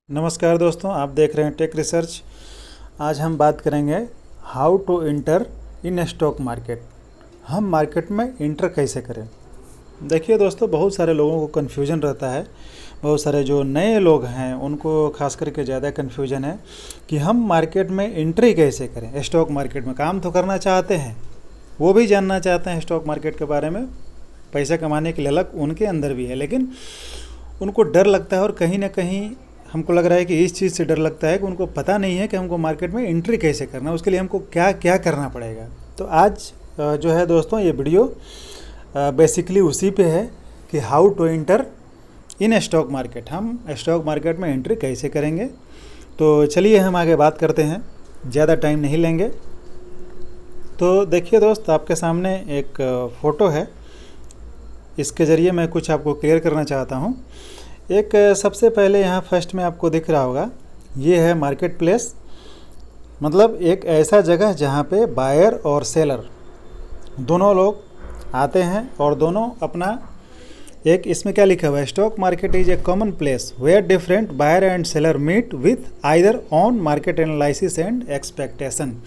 नमस्कार दोस्तों, आप देख रहे हैं टेक रिसर्च। आज हम बात करेंगे how to enter in stock market. हम मार्केट में इंटर कैसे करें। देखिए दोस्तों, बहुत सारे लोगों को कन्फ्यूजन रहता है। बहुत सारे जो नए लोग हैं उनको खास करके ज़्यादा कन्फ्यूजन है कि हम मार्केट में एंट्री कैसे करें। स्टॉक मार्केट में काम तो करना चाहते हैं, वो भी जानना चाहते हैं स्टॉक मार्केट के बारे में, पैसा कमाने के लिए अलग उनके अंदर भी है, लेकिन उनको डर लगता है और कहीं ना कहीं हमको लग रहा है कि इस चीज़ से डर लगता है कि उनको पता नहीं है कि हमको मार्केट में एंट्री कैसे करना है, उसके लिए हमको क्या क्या करना पड़ेगा। तो आज जो है दोस्तों, ये वीडियो बेसिकली उसी पे है कि how to enter in stock market. हम स्टॉक मार्केट में एंट्री कैसे करेंगे। तो चलिए हम आगे बात करते हैं, ज़्यादा टाइम नहीं लेंगे। तो देखिए दोस्त, आपके सामने एक फ़ोटो है, इसके ज़रिए मैं कुछ आपको क्लियर करना चाहता हूँ। एक सबसे पहले यहाँ फर्स्ट में आपको दिख रहा होगा, ये है मार्केट प्लेस, मतलब एक ऐसा जगह जहाँ पे बायर और सेलर दोनों लोग आते हैं और दोनों अपना एक, इसमें क्या लिखा हुआ है, stock market is a common place where different buyer and seller meet with either on market analysis and expectation.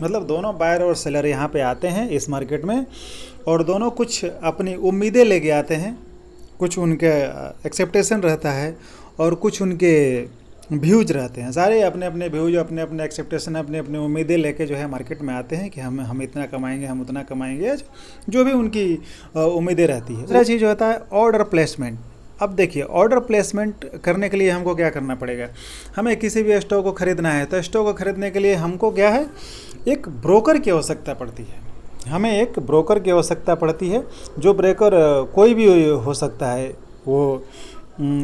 मतलब दोनों बायर और सेलर यहाँ पे आते हैं इस मार्केट में और दोनों कुछ अपनी उम्मीदें लेके आते हैं। कुछ उनके एक्सेप्टेशन रहता है और कुछ उनके व्यूज रहते हैं। सारे अपने अपने व्यूज, अपने अपने एक्सेप्टेशन, अपने अपने उम्मीदें लेके जो है मार्केट में आते हैं कि हम इतना कमाएंगे, हम उतना कमाएंगे, जो भी उनकी उम्मीदें रहती है। दूसरा चीज़ होता है ऑर्डर प्लेसमेंट। अब देखिए, ऑर्डर प्लेसमेंट करने के लिए हमको क्या करना पड़ेगा। हमें किसी भी स्टॉक को ख़रीदना है तो स्टॉक को ख़रीदने के लिए हमको क्या है, एक ब्रोकर की आवश्यकता पड़ती है। हमें एक ब्रोकर की आवश्यकता पड़ती है, जो ब्रोकर कोई भी हो सकता है। वो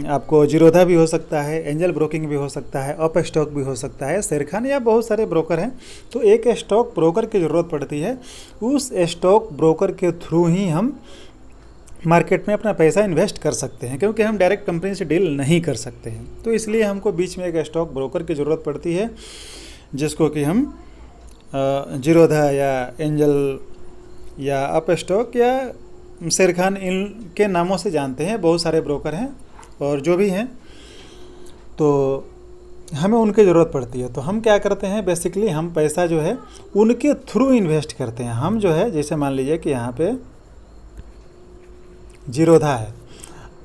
आपको जीरोधा भी हो सकता है, एंजल ब्रोकिंग भी हो सकता है, अप स्टॉक भी हो सकता है, शेरखान, या बहुत सारे ब्रोकर हैं। तो एक स्टॉक ब्रोकर की ज़रूरत पड़ती है। उस स्टॉक ब्रोकर के थ्रू ही हम मार्केट में अपना पैसा इन्वेस्ट कर सकते हैं, क्योंकि हम डायरेक्ट कंपनी से डील नहीं कर सकते हैं। तो इसलिए हमको बीच में एक स्टॉक ब्रोकर की ज़रूरत पड़ती है, जिसको कि हम जीरोधा या एंजल या अप स्टॉक या शेरखान, इनके नामों से जानते हैं। बहुत सारे ब्रोकर हैं और जो भी हैं, तो हमें उनकी ज़रूरत पड़ती है। तो हम क्या करते हैं, बेसिकली हम पैसा जो है उनके थ्रू इन्वेस्ट करते हैं। हम जो है, जैसे मान लीजिए कि यहाँ पे जीरोधा है।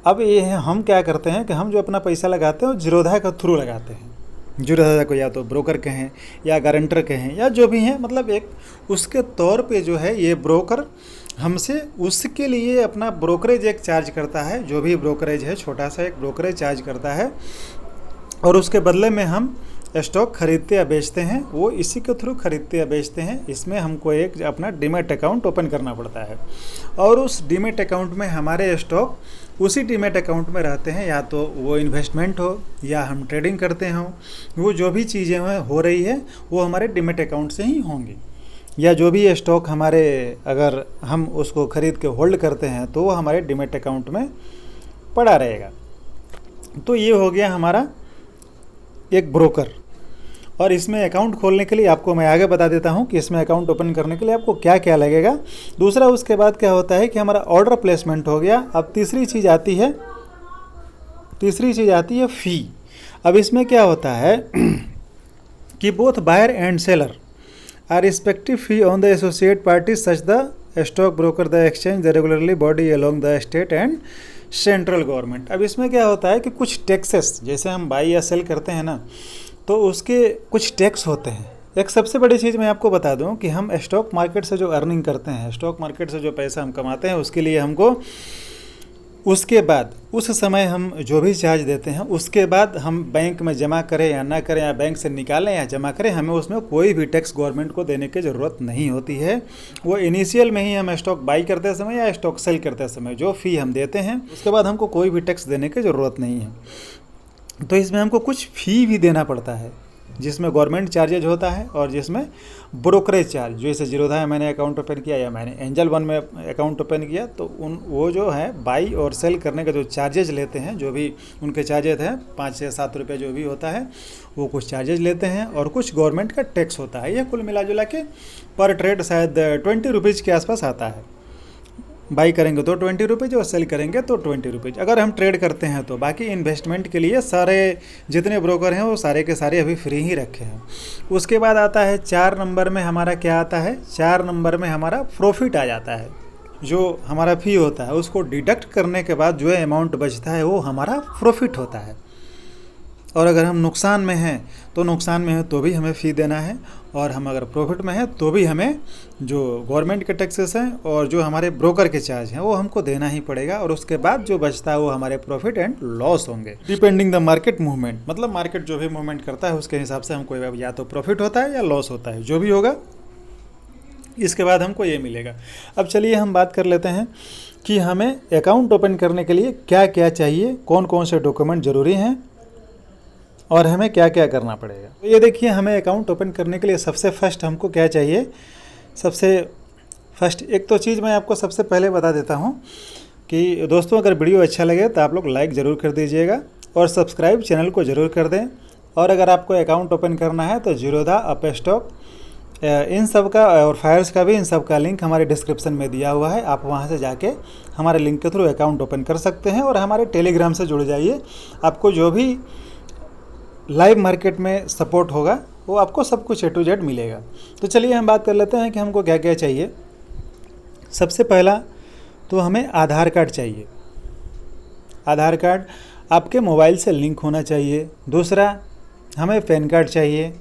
अब ये है, हम क्या करते हैं कि हम जो अपना पैसा लगाते हैं वो जीरोधा के थ्रू लगाते हैं। जीरोधा को या तो ब्रोकर कहें या गारंटर कहें या जो भी हैं, मतलब एक उसके तौर पे जो है ये ब्रोकर हमसे उसके लिए अपना ब्रोकरेज एक चार्ज करता है। जो भी ब्रोकरेज है, छोटा सा एक ब्रोकरेज चार्ज करता है और उसके बदले में हम स्टॉक खरीदते या बेचते हैं। वो इसी के थ्रू खरीदते या बेचते हैं। इसमें हमको एक अपना डीमैट अकाउंट ओपन करना पड़ता है और उस डीमैट अकाउंट में हमारे स्टॉक उसी डीमैट अकाउंट में रहते हैं। या तो वो इन्वेस्टमेंट हो या हम ट्रेडिंग करते हों, वो जो भी चीज़ें हो रही है वो हमारे डीमैट अकाउंट से ही होंगी। या जो भी स्टॉक हमारे, अगर हम उसको ख़रीद के होल्ड करते हैं तो वो हमारे डीमैट अकाउंट में पड़ा रहेगा। तो ये हो गया हमारा एक ब्रोकर। और इसमें अकाउंट खोलने के लिए आपको मैं आगे बता देता हूं कि इसमें अकाउंट ओपन करने के लिए आपको क्या क्या लगेगा। दूसरा, उसके बाद क्या होता है कि हमारा ऑर्डर प्लेसमेंट हो गया। अब तीसरी चीज़ आती है फ़ी। अब इसमें क्या होता है कि both buyer and seller are respective fee on the associate party such the stock broker the exchange the regularly body along the state and central government. अब इसमें क्या होता है कि कुछ टैक्सेस, जैसे हम बाई या सेल करते हैं ना, तो उसके कुछ टैक्स होते हैं। एक सबसे बड़ी चीज़ मैं आपको बता दूं कि हम स्टॉक मार्केट से जो अर्निंग करते हैं, स्टॉक मार्केट से जो पैसा हम कमाते हैं, उसके लिए हमको उसके बाद उस समय हम जो भी चार्ज देते हैं, उसके बाद हम बैंक में जमा करें या ना करें, या बैंक से निकालें या जमा करें, हमें उसमें कोई भी टैक्स गवर्नमेंट को देने की ज़रूरत नहीं होती है। वो इनिशियल में ही हम स्टॉक बाई करते समय या स्टॉक सेल करते समय जो फ़ी हम देते हैं, उसके बाद हमको कोई भी टैक्स देने की ज़रूरत नहीं है। तो इसमें हमको कुछ फ़ी भी देना पड़ता है, जिसमें गवर्नमेंट चार्जेज होता है और जिसमें ब्रोकरेज चार्ज। जैसे जीरोधा में मैंने अकाउंट ओपन किया या मैंने एंजल वन में अकाउंट ओपन किया, तो वो जो है बाई और सेल करने के जो चार्जेज लेते हैं, जो भी उनके चार्जेज हैं 5 से 7 रुपये जो भी होता है, वो कुछ चार्जेज लेते हैं और कुछ गवर्नमेंट का टैक्स होता है। ये कुल मिला जुला के पर ट्रेड शायद 20 रुपीज़ के आसपास आता है। बाई करेंगे तो 20 रुपीज़ और सेल करेंगे तो 20 रुपीज़, अगर हम ट्रेड करते हैं तो। बाकी इन्वेस्टमेंट के लिए सारे जितने ब्रोकर हैं वो सारे के सारे अभी फ्री ही रखे हैं। उसके बाद आता है 4 नंबर में हमारा क्या आता है, 4 नंबर में हमारा प्रॉफिट आ जाता है। जो हमारा फ़ी होता है उसको डिडक्ट करने के बाद जो अमाउंट बचता है वो हमारा प्रॉफिट होता है। और अगर हम नुकसान में हैं तो नुकसान में है तो भी हमें फ़ी देना है, और हम अगर प्रॉफिट में हैं तो भी हमें जो गवर्नमेंट के टैक्सेस हैं और जो हमारे ब्रोकर के चार्ज हैं वो हमको देना ही पड़ेगा। और उसके बाद जो बचता है वो हमारे प्रॉफिट एंड लॉस होंगे, डिपेंडिंग द मार्केट मूवमेंट। मतलब मार्केट जो भी मूवमेंट करता है उसके हिसाब से हमको या तो प्रॉफिट होता है या लॉस होता है, जो भी होगा इसके बाद हमको ये मिलेगा। अब चलिए हम बात कर लेते हैं कि हमें अकाउंट ओपन करने के लिए क्या क्या चाहिए, कौन कौन से डॉक्यूमेंट ज़रूरी हैं और हमें क्या क्या करना पड़ेगा। तो ये देखिए, हमें अकाउंट ओपन करने के लिए सबसे फर्स्ट हमको क्या चाहिए। सबसे फर्स्ट एक तो चीज़ मैं आपको सबसे पहले बता देता हूँ कि दोस्तों, अगर वीडियो अच्छा लगे तो आप लोग लाइक ज़रूर कर दीजिएगा और सब्सक्राइब चैनल को ज़रूर कर दें। और अगर आपको अकाउंट ओपन करना है तो जीरोधा, अपस्टॉक, इन सब का और फायर्स का भी, इन सब का लिंक हमारे डिस्क्रिप्शन में दिया हुआ है। आप वहाँ से जाके हमारे लिंक के थ्रू अकाउंट ओपन कर सकते हैं और हमारे टेलीग्राम से जुड़ जाइए। आपको जो भी लाइव मार्केट में सपोर्ट होगा वो आपको सब कुछ A to Z मिलेगा। तो चलिए हम बात कर लेते हैं कि हमको क्या क्या चाहिए। सबसे पहला तो हमें आधार कार्ड चाहिए। आधार कार्ड आपके मोबाइल से लिंक होना चाहिए। दूसरा, हमें पैन कार्ड चाहिए।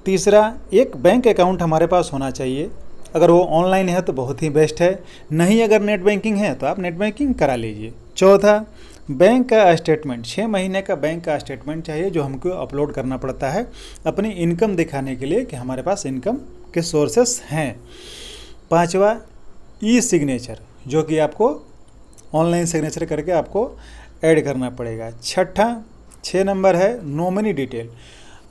तीसरा, एक बैंक अकाउंट हमारे पास होना चाहिए। अगर वो ऑनलाइन है तो बहुत ही बेस्ट है, नहीं अगर नेट बैंकिंग है तो आप नेट बैंकिंग करा लीजिए। चौथा, बैंक का स्टेटमेंट, 6 महीने का बैंक का स्टेटमेंट चाहिए जो हमको अपलोड करना पड़ता है अपनी इनकम दिखाने के लिए कि हमारे पास इनकम के सोर्सेस हैं। पांचवा, ई सिग्नेचर, जो कि आपको ऑनलाइन सिग्नेचर करके आपको ऐड करना पड़ेगा। छठा, 6 नंबर है नॉमिनी डिटेल।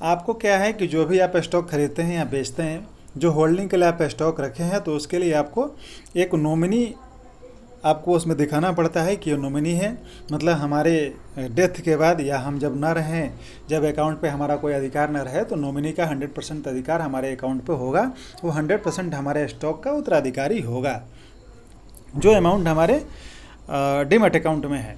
आपको क्या है कि जो भी आप स्टॉक खरीदते हैं या बेचते हैं, जो होल्डिंग के लिए आप स्टॉक रखे हैं, तो उसके लिए आपको एक नॉमिनी आपको उसमें दिखाना पड़ता है कि ये नॉमिनी है। मतलब हमारे डेथ के बाद या हम जब ना रहें, जब अकाउंट पे हमारा कोई अधिकार ना रहे, तो नॉमिनी का 100% अधिकार हमारे अकाउंट पे होगा। वो 100% हमारे स्टॉक का उत्तराधिकारी होगा जो अमाउंट हमारे डीमैट अकाउंट में है।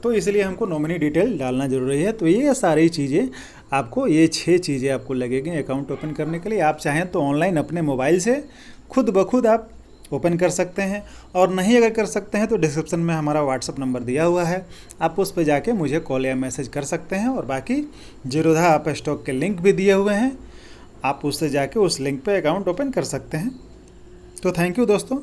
तो इसलिए हमको नॉमिनी डिटेल डालना ज़रूरी है। तो ये सारी चीज़ें आपको, ये 6 चीज़ें आपको लगेगी अकाउंट ओपन करने के लिए। आप चाहें तो ऑनलाइन अपने मोबाइल से खुद ब खुद आप ओपन कर सकते हैं, और नहीं अगर कर सकते हैं तो डिस्क्रिप्शन में हमारा व्हाट्सअप नंबर दिया हुआ है, आप उस पर जाके मुझे कॉल या मैसेज कर सकते हैं। और बाकी जीरोधा अपस्टॉक के लिंक भी दिए हुए हैं, आप उससे जाके उस लिंक पे अकाउंट ओपन कर सकते हैं। तो थैंक यू दोस्तों।